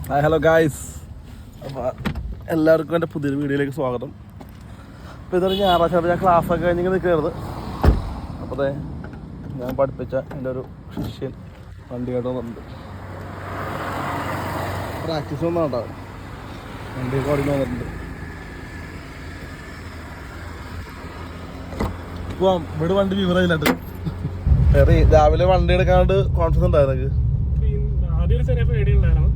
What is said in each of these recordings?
Hello guys, അപ്പോൾ എല്ലാവർക്കും എൻ്റെ പുതിയൊരു വീഡിയോയിലേക്ക് സ്വാഗതം. അപ്പോൾ ഇതൊരു ഞായറാഴ്ച ഞാൻ ക്ലാസ്സൊക്കെ കഴിഞ്ഞിങ്ങനെ നിൽക്കുന്നത്. അപ്പോൾ അതെ ഞാൻ പഠിപ്പിച്ച എൻ്റെ ഒരു ശിഷ്യൻ വണ്ടിയായിട്ട് വന്നിട്ടുണ്ട്. പ്രാക്ടീസ് ഒന്നും ഉണ്ടാവും, വണ്ടിയൊക്കെ ഓടിക്കാൻ വന്നിട്ടുണ്ട്. ഇപ്പോൾ ഇവിടെ വണ്ടി വിവരമില്ലാട്ട് രാവിലെ വണ്ടി എടുക്കാണ്ട് കോൺഫിഡൻസ് ഉണ്ടായിരുന്നു. ആദ്യം ചെറിയ പേടി ഉണ്ടായിരുന്നു.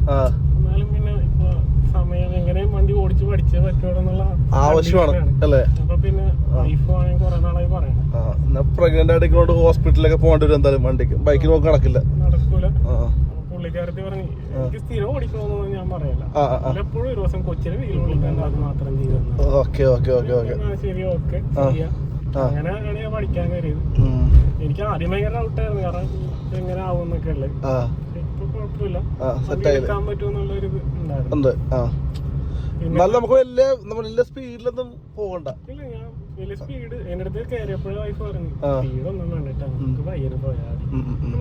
എന്നാലും പിന്നെ ഇപ്പൊ സമയം എങ്ങനെയും വണ്ടി ഓടിച്ച് പഠിച്ചേ പറ്റുള്ള ആവശ്യമാണ് അല്ലേ? അപ്പൊ പിന്നെ ലൈഫ് ആണെങ്കിൽ കുറെ നാളായി പറയണം. പ്രഗ്നന്റ് ആയിട്ട് ഹോസ്പിറ്റലിലൊക്കെ പോകേണ്ടി വരും എന്തായാലും. വണ്ടിക്ക് ബൈക്കിൽ നോക്കി നടക്കില്ല, നടക്കൂല. പുള്ളിക്കാരത്തി പറഞ്ഞു എനിക്ക് സ്ഥിരം ഓടിക്കണമെന്നൊന്നും ഞാൻ പറയല്ല. എപ്പോഴും ഒരു ദിവസം കൊച്ചിനെ വീട്ടിൽ വിളിക്കാൻ അത് മാത്രം ചെയ്തു. ഓക്കെ ഓക്കെ ഓക്കെ ഓക്കെ ശരി, ഓക്കെ ചെയ്യാം. അങ്ങനെയാണ് ഞാൻ പഠിക്കാൻ കയറിയത്. എനിക്ക് ആദ്യം ഭയങ്കര ഡൗട്ടായിരുന്നു, കാരണം എങ്ങനെ ആവും എന്നൊക്കെ ഉള്ളത്. ഇപ്പൊ കുഴപ്പമില്ല, എടുക്കാൻ പറ്റുമെന്നുള്ളൊരു ഇത് ഉണ്ടായിരുന്നു. നമുക്ക് വലിയ സ്പീഡിലൊന്നും പോകണ്ട. ഇല്ല, ഞാൻ വലിയ സ്പീഡ് എന്റെ അടുത്ത് കയറിയപ്പോഴും വൈഫ് പറഞ്ഞു സ്പീഡൊന്നും വേണ്ടിട്ടാ, നമുക്ക് പയ്യനെ പോയാൽ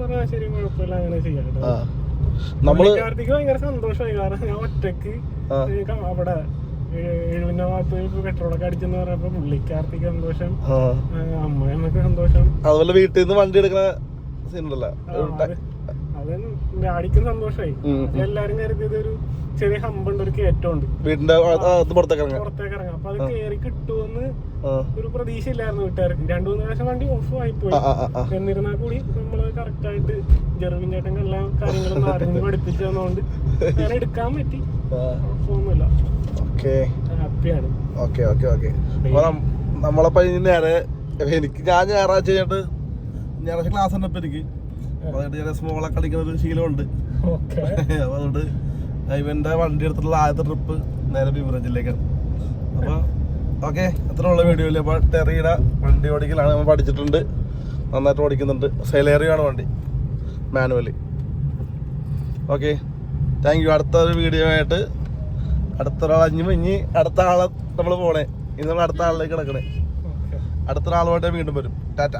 പറഞ്ഞാൽ ശരി, കുഴപ്പമില്ല, അങ്ങനെ ചെയ്യാട്ടോ. പുള്ളിക്കാരത്തിക്ക് ഭയങ്കര സന്തോഷമായി, കാരണം ഞാൻ ഒറ്റക്ക് അവിടെ എഴുവിന്റെ ഭാഗത്ത് പെട്രോളൊക്കെ അടിച്ചെന്ന് പറഞ്ഞപ്പോ പുള്ളിക്കാരത്തിക്ക് സന്തോഷം, അമ്മയമ്മക്ക് സന്തോഷം. അതുപോലെ വീട്ടിൽ നിന്ന് വണ്ടി എടുക്കുന്ന സീനുണ്ടല്ലോ, അത് ഡാഡിക്കും സന്തോഷമായി. എല്ലാരും കരുതിയത് ഒരു ചെറിയ ഹമ്പുണ്ട്, ഒരു കയറ്റമുണ്ട് വീടിന്റെ പുറത്തേക്ക് ഇറങ്ങാം. അപ്പൊ അത് കയറി കിട്ടുമെന്ന് ഒരു പ്രതീക്ഷ ഇല്ലായിരുന്നു വീട്ടുകാർക്ക്. 2-3 പ്രാവശ്യം വണ്ടി ഓഫ് ആയി പോയി. എന്നിരുന്നാൽ കൂടി നമ്മള് കറക്റ്റ് ആയിട്ട് ജെർവിൻ ചേട്ടൻ എല്ലാ കാര്യങ്ങളും അറിഞ്ഞ് പഠിപ്പിച്ചു തന്നോണ്ട് ഞാൻ എടുക്കാൻ പറ്റി, കുഴപ്പമൊന്നുമില്ല, ഹാപ്പിയാണ്. Okay okay okay. നമ്മളപ്പോ നേരെ എനിക്ക് ഞാൻ ഞായറാഴ്ച കഴിഞ്ഞിട്ട് ഞായറാഴ്ച ക്ലാസ് ഉണ്ട്. ഇപ്പൊ എനിക്ക് അതുകൊണ്ട് സ്മോളൊക്കെ കളിക്കുന്ന ഒരു ശീലമുണ്ട്. അപ്പൊ അതുകൊണ്ട് ഇവന്റെ വണ്ടി എടുത്തിട്ടുള്ള ആദ്യത്തെ ട്രിപ്പ് നേരെ ബിവറേജിലേക്കാണ്. അപ്പൊ ഓക്കെ, അത്രയുള്ള വീഡിയോയില്. അപ്പൊ ടെറിയുടെ വണ്ടി ഓടിക്കലാണ് നമ്മൾ പഠിച്ചിട്ടുണ്ട്, നന്നായിട്ട് ഓടിക്കുന്നുണ്ട്. സെലേറിയാണ് വണ്ടി, മാനുവലി. Okay, thank you. അടുത്ത ഒരു വീഡിയോ ആയിട്ട് അടുത്ത അടുത്ത ആളെ നമ്മൾ പോണേ. ഇനി നമ്മൾ അടുത്ത ആളിലേക്ക് കിടക്കണേ. അടുത്ത ആളുമായിട്ട് വീണ്ടും വരും. ടാറ്റ.